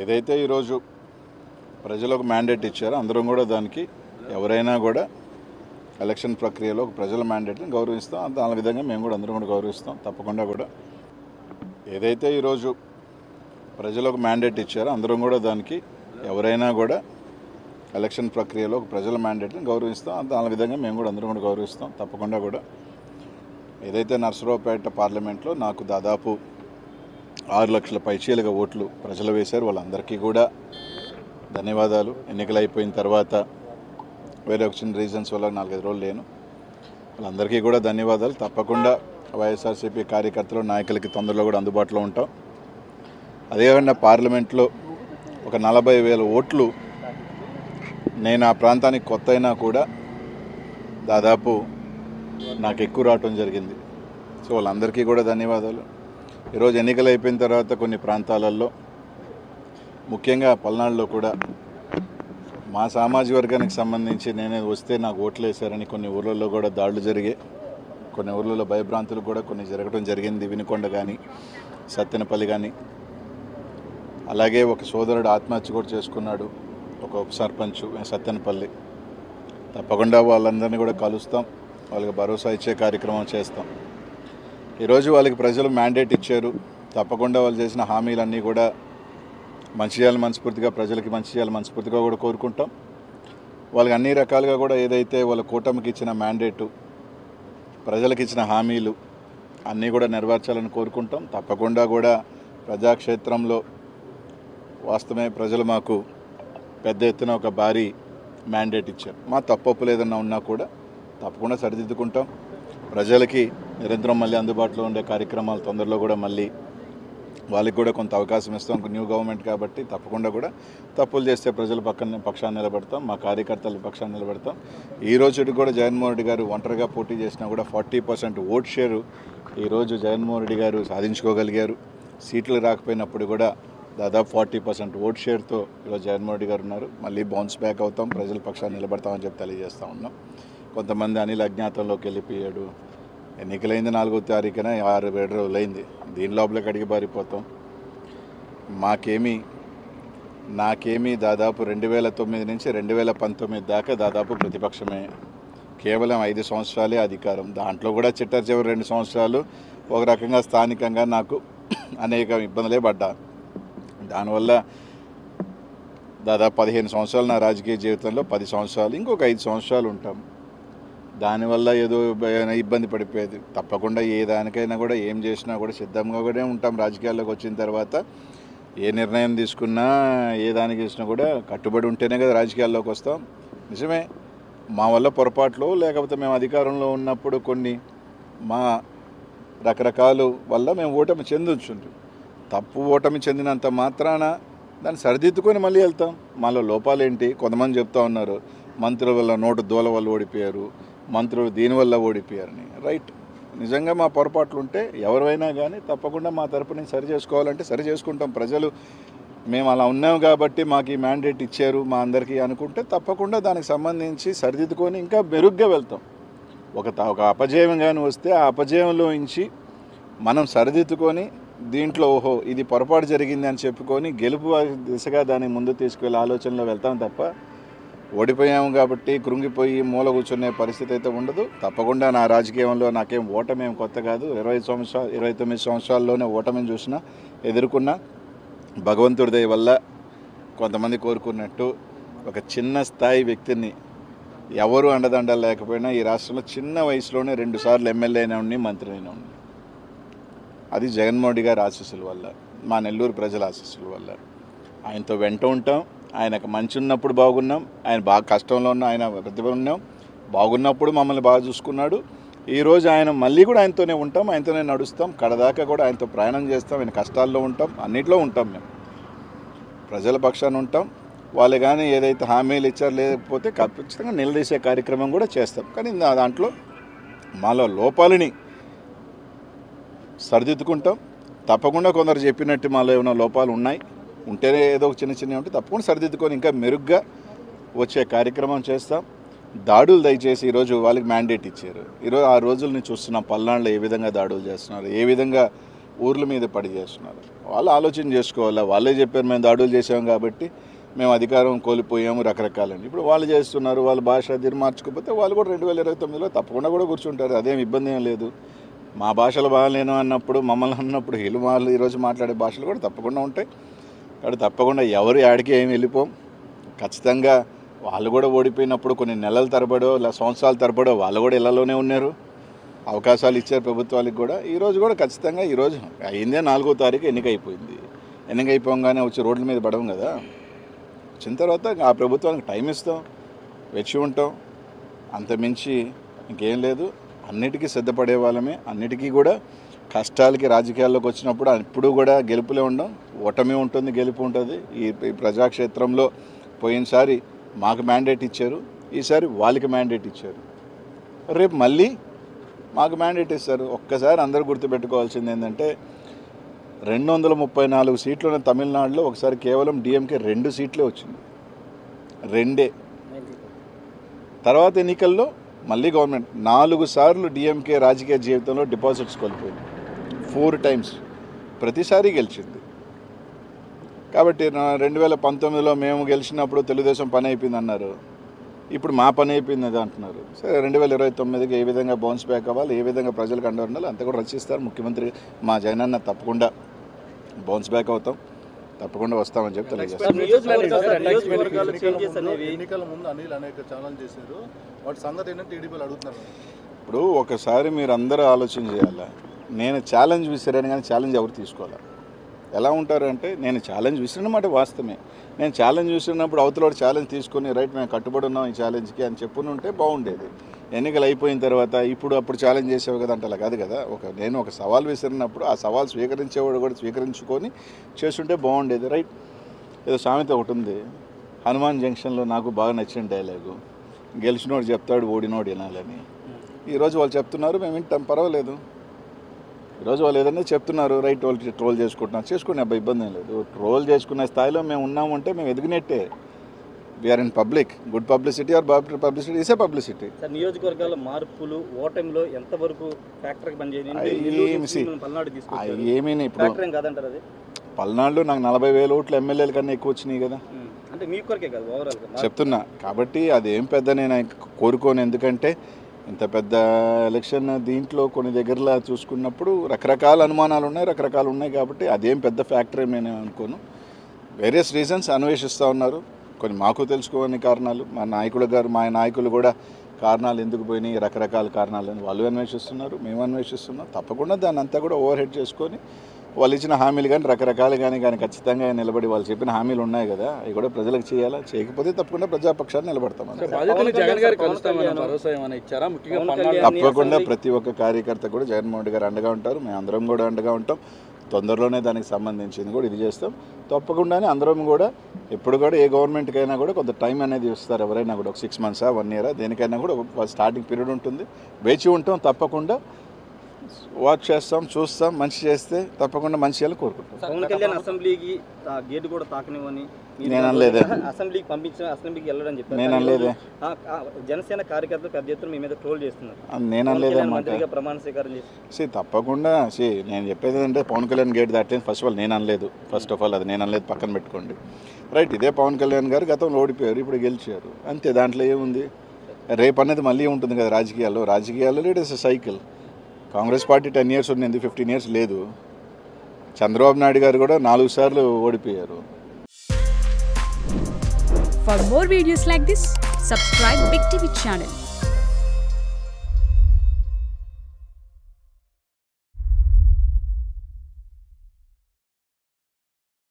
ఏదైతే ఈరోజు ప్రజలకు మ్యాండేట్ ఇచ్చారో అందరం కూడా దానికి ఎవరైనా కూడా ఎలక్షన్ ప్రక్రియలో ప్రజల మ్యాండేట్ని గౌరవిస్తాం. దాని విధంగా మేము కూడా అందరం కూడా గౌరవిస్తాం. తప్పకుండా కూడా ఏదైతే ఈరోజు ప్రజలకు మ్యాండేట్ ఇచ్చారో అందరం కూడా దానికి ఎవరైనా కూడా ఎలక్షన్ ప్రక్రియలో ప్రజల మ్యాండేట్ని గౌరవిస్తాం. దాని విధంగా మేము కూడా అందరం కూడా గౌరవిస్తాం. తప్పకుండా కూడా ఏదైతే నర్సరావుపేట పార్లమెంట్లో నాకు దాదాపు 6 లక్షల పైచీలుగా ఓట్లు ప్రజలు వేశారు. వాళ్ళందరికీ కూడా ధన్యవాదాలు. ఎన్నికలు అయిపోయిన తర్వాత వేరే వచ్చిన రీజన్స్ వల్ల 4-5 రోజులు లేను. వాళ్ళందరికీ కూడా ధన్యవాదాలు. తప్పకుండా వైఎస్ఆర్సీపీ కార్యకర్తలు నాయకులకి తొందరలో కూడా అందుబాటులో ఉంటాం. అదేవిధంగా పార్లమెంట్లో ఒక 40,000 ఓట్లు నేను ఆ ప్రాంతానికి కొత్త అయినా కూడా దాదాపు నాకు ఎక్కువ రావటం జరిగింది. సో వాళ్ళందరికీ కూడా ధన్యవాదాలు. ఈరోజు ఎన్నికలు అయిపోయిన తర్వాత కొన్ని ప్రాంతాలలో ముఖ్యంగా పల్నాడులో కూడా మా సామాజిక వర్గానికి సంబంధించి నేనే వస్తే నాకు ఓట్లు వేశారని కొన్ని ఊర్లలో కూడా దాడులు జరిగాయి. కొన్ని ఊర్లలో భయభ్రాంతులు కూడా కొన్ని జరగడం జరిగింది. వినుకొండ కానీ సత్తెనపల్లి కానీ. అలాగే ఒక సోదరుడు ఆత్మహత్య కూడా చేసుకున్నాడు, ఒక ఉప సర్పంచ్ సత్తెనపల్లి. తప్పకుండా వాళ్ళందరినీ కూడా కలుస్తాం, వాళ్ళకి భరోసా ఇచ్చే కార్యక్రమం చేస్తాం. ఈరోజు వాళ్ళకి ప్రజలు మ్యాండేట్ ఇచ్చారు. తప్పకుండా వాళ్ళు చేసిన హామీలన్నీ కూడా మంచి చేయాలని మనస్ఫూర్తిగా, ప్రజలకి మంచి చేయాలని మనస్ఫూర్తిగా కూడా కోరుకుంటాం. వాళ్ళకి అన్ని రకాలుగా కూడా ఏదైతే వాళ్ళ కూటమికి ఇచ్చిన మ్యాండేటు, ప్రజలకు ఇచ్చిన హామీలు అన్నీ కూడా నెరవేర్చాలని కోరుకుంటాం. తప్పకుండా కూడా ప్రజాక్షేత్రంలో వాస్తవమే ప్రజలు మాకు పెద్ద ఎత్తున ఒక భారీ మ్యాండేట్ ఇచ్చారు. మా తప్పొప్పులు ఏదన్నా ఉన్నా కూడా తప్పకుండా సరిదిద్దుకుంటాం. ప్రజలకి నిరంతరం మళ్ళీ అందుబాటులో ఉండే కార్యక్రమాలు తొందరలో కూడా మళ్ళీ వాళ్ళకి కూడా కొంత అవకాశం ఇస్తాం. న్యూ గవర్నమెంట్ కాబట్టి తప్పకుండా కూడా తప్పులు చేస్తే ప్రజల పక్షాన్ని నిలబెడతాం, మా కార్యకర్తల పక్షాన్ని నిలబెడతాం. ఈ రోజు కూడా జగన్మోహన్ రెడ్డి గారు ఒంటరిగా పోటీ చేసినా కూడా 40% ఓట్ షేరు ఈరోజు జగన్మోహన్ రెడ్డి గారు సాధించుకోగలిగారు. సీట్లు రాకపోయినప్పుడు కూడా దాదాపు 40% ఓట్ షేర్తో ఈరోజు జగన్మోహన్ రెడ్డి గారు ఉన్నారు. మళ్ళీ బౌన్స్ బ్యాక్ అవుతాం, ప్రజల పక్షాన్ని నిలబడతామని చెప్పి తెలియజేస్తూ ఉన్నాం. కొంతమంది అనిల్ అజ్ఞాతంలోకి వెళ్ళిపోయాడు. ఎన్నికలైంది 4వ తారీఖున 6-7 రోజులు అయింది. దీని లోపలికి అడిగి పారిపోతాం. నాకేమీ దాదాపు 2009 నుంచి 2019 దాకా దాదాపు ప్రతిపక్షమే. కేవలం 5 సంవత్సరాలే అధికారం. దాంట్లో కూడా చిట్ట చివరి 2 సంవత్సరాలు ఒక రకంగా స్థానికంగా నాకు అనేక ఇబ్బందులే పడ్డా. దానివల్ల దాదాపు 15 సంవత్సరాలు నా రాజకీయ జీవితంలో 10 సంవత్సరాలు, ఇంకొక 5 సంవత్సరాలు ఉంటాం. దానివల్ల ఏదో ఇబ్బంది పడిపోయేది. తప్పకుండా ఏ దానికైనా కూడా ఏం చేసినా కూడా సిద్ధంగా కూడా ఉంటాం. రాజకీయాల్లోకి వచ్చిన తర్వాత ఏ నిర్ణయం తీసుకున్నా ఏ దానికి చేసినా కూడా కట్టుబడి ఉంటేనే కదా రాజకీయాల్లోకి వస్తాం. నిజమే, మా వల్ల పొరపాట్లు లేకపోతే మేము అధికారంలో ఉన్నప్పుడు కొన్ని మా రకరకాల వల్ల మేము ఓటమి చెందొచ్చు. తప్పు ఓటమి చెందినంత మాత్రాన దాన్ని సరిదిద్దుకొని మళ్ళీ వెళ్తాం. మాలో లోపాలేంటి? కొంతమంది చెప్తా ఉన్నారు మంత్రుల వల్ల నోటు దూల వల్ల ఓడిపోయారు, మంత్రులు దీనివల్ల ఓడిపోయారని. రైట్, నిజంగా మా పొరపాట్లు ఉంటే ఎవరైనా కానీ తప్పకుండా మా తరపు నుంచి సరి చేసుకోవాలంటే సరి చేసుకుంటాం. ప్రజలు మేము అలా ఉన్నాం కాబట్టి మాకు ఈ మ్యాండేట్ ఇచ్చారు మా అందరికీ అనుకుంటే తప్పకుండా దానికి సంబంధించి సరిదిద్దుకొని ఇంకా మెరుగ్గా వెళ్తాం. ఒక అపజయం కానీ వస్తే ఆ అపజయంలో నుంచి మనం సరిదిద్దుకొని దీంట్లో ఓహో ఇది పొరపాటు జరిగింది అని చెప్పుకొని గెలుపు దిశగా దాన్ని ముందు తీసుకువెళ్ళే ఆలోచనలో వెళ్తాం తప్ప ఓడిపోయాము కాబట్టి కృంగిపోయి మూల కూర్చునే పరిస్థితి అయితే ఉండదు. తప్పకుండా నా రాజకీయంలో నాకేం ఓటమేం కొత్త కాదు. 29 సంవత్సరాల్లోనే ఓటమిని చూసినా ఎదుర్కొన్నా. భగవంతుడి దయ వల్ల కొంతమంది కోరుకున్నట్టు ఒక చిన్న స్థాయి వ్యక్తిని ఎవరు అండదండలు లేకపోయినా ఈ రాష్ట్రంలో చిన్న వయసులోనే 2 సార్లు ఎమ్మెల్యే అయినా ఉండి మంత్రి అయినా ఉండి, అది జగన్మోహన్ రెడ్డి గారి ఆశీస్సుల వల్ల, మా నెల్లూరు ప్రజల ఆశీస్సుల వల్ల. ఆయనతో వెంట ఉంటాం. ఆయనకు మంచి ఉన్నప్పుడు బాగున్నాం, ఆయన బాగా కష్టంలో ఉన్న ఆయన ప్రతిభ ఉన్నాం. బాగున్నప్పుడు మమ్మల్ని బాగా చూసుకున్నాడు. ఈరోజు ఆయన మళ్ళీ కూడా ఆయనతోనే ఉంటాం, ఆయనతోనే నడుస్తాం, కడదాకా కూడా ఆయనతో ప్రయాణం చేస్తాం. ఆయన కష్టాల్లో ఉంటాం, అన్నింటిలో ఉంటాం. మేము ప్రజల పక్షాన ఉంటాం. వాళ్ళు కానీ ఏదైతే హామీలు ఇచ్చారో లేకపోతే ఖచ్చితంగా నిలదీసే కార్యక్రమం కూడా చేస్తాం. కానీ దాంట్లో మాలో లోపాలని సరిదిద్దుకుంటాం. తప్పకుండా కొందరు చెప్పినట్టు మాలో ఏమైనా లోపాలు ఉంటేనే ఏదో చిన్న ఉంటే తప్పకుండా సరిదిద్దుకొని ఇంకా మెరుగ్గా వచ్చే కార్యక్రమం చేస్తాం. దాడులు దయచేసి ఈరోజు వాళ్ళకి మ్యాండేట్ ఇచ్చారు. ఈరోజు ఆ రోజుల్ని చూస్తున్నాం. పల్నాడులో ఏ విధంగా దాడులు చేస్తున్నారు, ఏ విధంగా ఊర్ల మీద పడి చేస్తున్నారు. వాళ్ళు ఆలోచన చేసుకోవాలా. వాళ్ళే చెప్పారు మేము దాడులు చేసాం కాబట్టి మేము అధికారం కోల్పోయాము రకరకాలండి. ఇప్పుడు వాళ్ళు చేస్తున్నారు, వాళ్ళ భాష తీరు మార్చుకోకపోతే వాళ్ళు కూడా 2029లో తప్పకుండా కూడా కూర్చుంటారు. అదేం ఇబ్బంది ఏం లేదు. మా భాషలు బాగాలేను అన్నప్పుడు మమ్మల్ని అన్నప్పుడు వాళ్ళు ఈరోజు మాట్లాడే భాషలు కూడా తప్పకుండా ఉంటాయి. కాబట్టి తప్పకుండా ఎవరు యాడికి ఏమి వెళ్ళిపోం. ఖచ్చితంగా వాళ్ళు కూడా ఓడిపోయినప్పుడు కొన్ని నెలల తరబడో లేదా సంవత్సరాల తరబడో వాళ్ళు కూడా ఇళ్లలోనే ఉన్నారు. అవకాశాలు ఇచ్చారు ప్రభుత్వాలకు కూడా. ఈరోజు కూడా ఖచ్చితంగా ఈరోజు అయిందే 4వ తారీఖు ఎన్నిక అయిపోయింది. ఎన్నిక అయిపోగానే వచ్చి రోడ్ల మీద పడవం కదా. వచ్చిన తర్వాత ఆ ప్రభుత్వానికి టైం ఇస్తాం, వెచ్చి ఉంటాం, అంతమించి ఇంకేం లేదు. అన్నిటికీ సిద్ధపడే వాళ్ళమే. అన్నిటికీ కూడా కష్టాలకి రాజకీయాల్లోకి వచ్చినప్పుడు ఇప్పుడు కూడా గెలుపులే ఉండం, ఓటమి ఉంటుంది, గెలుపు ఉంటుంది. ఈ ప్రజాక్షేత్రంలో పోయినసారి మాకు మ్యాండేట్ ఇచ్చారు, ఈసారి వాళ్ళకి మ్యాండేట్ ఇచ్చారు, రేపు మళ్ళీ మాకు మ్యాండేట్ ఇస్తారు. ఒక్కసారి అందరూ గుర్తుపెట్టుకోవాల్సింది ఏంటంటే 234 సీట్లు ఉన్న తమిళనాడులో ఒకసారి కేవలం డిఎంకే 2 సీట్లే వచ్చింది, 2. తర్వాత ఎన్నికల్లో మళ్ళీ గవర్నమెంట్ 4 సార్లు డిఎంకే రాజకీయ జీవితంలో డిపాజిట్స్ కోల్పోయింది, 4 టైమ్స్, ప్రతిసారి గెలిచింది. కాబట్టి 2019లో మేము గెలిచినప్పుడు తెలుగుదేశం పని అయిపోయింది అన్నారు, ఇప్పుడు మా పని అయిపోయింది అది అంటున్నారు. సరే 2029కి ఏ విధంగా బౌన్స్ బ్యాక్ అవ్వాలి, ఏ విధంగా ప్రజలకు అండ ఉండాలి అంతా కూడా రచిస్తారు. ముఖ్యమంత్రి మా జగనన్న తప్పకుండా బౌన్స్ బ్యాక్ అవుతాం, తప్పకుండా వస్తామని చెప్పి తెలియజేస్తాం. ఇప్పుడు ఒకసారి మీరు అందరూ ఆలోచన చేయాలా. నేను ఛాలెంజ్ విసిరాను కానీ ఛాలెంజ్ ఎవరు తీసుకోవాలి. ఎలా ఉంటారంటే నేను ఛాలెంజ్ విసిరినమాట వాస్తవమే. నేను ఛాలెంజ్ విసిరినప్పుడు అవతల ఛాలెంజ్ తీసుకొని రైట్ మేము కట్టుబడి ఉన్నాం ఈ ఛాలెంజ్కి అని చెప్పుకుని ఉంటే బాగుండేది. ఎన్నికలు అయిపోయిన తర్వాత అప్పుడు ఛాలెంజ్ చేసేవి కదా అంటే అలా కాదు కదా. నేను ఒక సవాల్ విసిరినప్పుడు ఆ సవాల్ స్వీకరించేవాడు కూడా స్వీకరించుకొని చేస్తుంటే బాగుండేది. రైట్. ఏదో సామెత ఒకటి ఉంది, హనుమాన్ జంక్షన్లో నాకు బాగా నచ్చిన డైలాగు, గెలిచినోడు చెప్తాడు ఓడినోడు వినాలని. ఈరోజు వాళ్ళు చెప్తున్నారు, మేము వింటాం, పర్వాలేదు. ఈరోజు వాళ్ళు ఏదైనా చెప్తున్నారు, రైట్, వాళ్ళు ట్రోల్ చేసుకుంటున్నారు, చేసుకునే అబ్బాయి ఇబ్బంది ఏం లేదు. ట్రోల్ చేసుకునే స్థాయిలో మేము ఉన్నామంటే మేము ఎదిగినట్టే. We are in public. Good publicity or bad publicity is a publicity. నియోజకవర్గాల మార్పులు ఓటమిలో ఎంతవరకు ఫ్యాక్టర్కి పనిచేయండి? ఏమీ ఇప్పుడు పల్నాడులో నాకు 40,000 ఓట్లు ఎమ్మెల్యేల కన్నా ఎక్కువ వచ్చినాయి కదా. అంటే మీ కొరకే కాదు, ఓవరాల్ చెప్తున్నా. కాబట్టి అదేం పెద్ద నేను కోరుకోను. ఎందుకంటే ఇంత పెద్ద ఎలక్షన్ దీంట్లో కొన్ని దగ్గరలా చూసుకున్నప్పుడు రకరకాల అనుమానాలు ఉన్నాయి, రకరకాలు ఉన్నాయి. కాబట్టి అదేం పెద్ద ఫ్యాక్టర్ నేను అనుకోను. వేరియస్ రీజన్స్ అన్వేషిస్తూ ఉన్నారు. కొన్ని మాకు తెలుసుకోని కారణాలు, మా నాయకులు కూడా కారణాలు ఎందుకు పోయినాయి, రకరకాల కారణాలని వాళ్ళు అన్వేషిస్తున్నారు, మేము అన్వేషిస్తున్నాం. తప్పకుండా దాన్ని అంతా కూడా ఓవర్ హెడ్ చేసుకొని వాళ్ళు ఇచ్చిన హామీలు కానీ రకరకాలు కానీ ఖచ్చితంగా నిలబడి వాళ్ళు చెప్పిన హామీలు ఉన్నాయి కదా, అవి కూడా ప్రజలకు చేయాలా. చేయకపోతే తప్పకుండా ప్రజాపక్షాన్ని నిలబడతాం. తప్పకుండా ప్రతి ఒక్క కార్యకర్త కూడా జగన్మోహన్ రెడ్డి గారు అండగా ఉంటారు, మేము అందరం కూడా అండగా ఉంటాం. తొందరలోనే దానికి సంబంధించింది కూడా ఇది చేస్తాం. తప్పకుండానే అందరం కూడా ఎప్పుడు కూడా ఏ గవర్నమెంట్కైనా కూడా కొంత టైం అనేది ఇస్తారు. ఎవరైనా కూడా ఒక 6 months 1 year దేనికైనా కూడా స్టార్టింగ్ పీరియడ్ ఉంటుంది. వేచి ఉంటాం. తప్పకుండా వాచ్ చేస్తాం, చూస్తాం. మంచి చేస్తే తప్పకుండా మంచి చేయాలని కోరుకుంటాం. పవన్ కళ్యాణ్ అసెంబ్లీకి గేట్ కూడా తాకనివ్వని నేను అనలేదే. అసెంబ్లీకి పంపించిన అసెంబ్లీకి వెళ్ళడం చెప్పారు. నేను అనలేదే. జనసేన కార్యకర్తలు పెద్ద ఎత్తున మీ మీద ట్రోల్ చేస్తున్నారు. నేను అనలేదే. మంత్రిగా ప్రమాణ స్వీకారం చేసి తప్పకుండా నేను చెప్పేది ఏంటంటే పవన్ కళ్యాణ్ గేట్ దాటలేదు. ఫస్ట్ ఆఫ్ ఆల్ నేను అనలేదు. ఫస్ట్ ఆఫ్ ఆల్ అది నేను అనలేదు, పక్కన పెట్టుకోండి. రైట్. ఇదే పవన్ కళ్యాణ్ గారు గతంలో ఓడిపోయారు, ఇప్పుడు గెలిచారు, అంతే. దాంట్లో ఏముంది. రేపు అనేది మళ్ళీ ఉంటుంది కదా రాజకీయాల్లో. It is a cycle. Congress party 10 years ఉంది, 15 years లేదు. చంద్రబాబు నాయుడు గారు కూడా 4 సార్లు ఓడిపోయారు. For more videos like this, subscribe Big TV channel.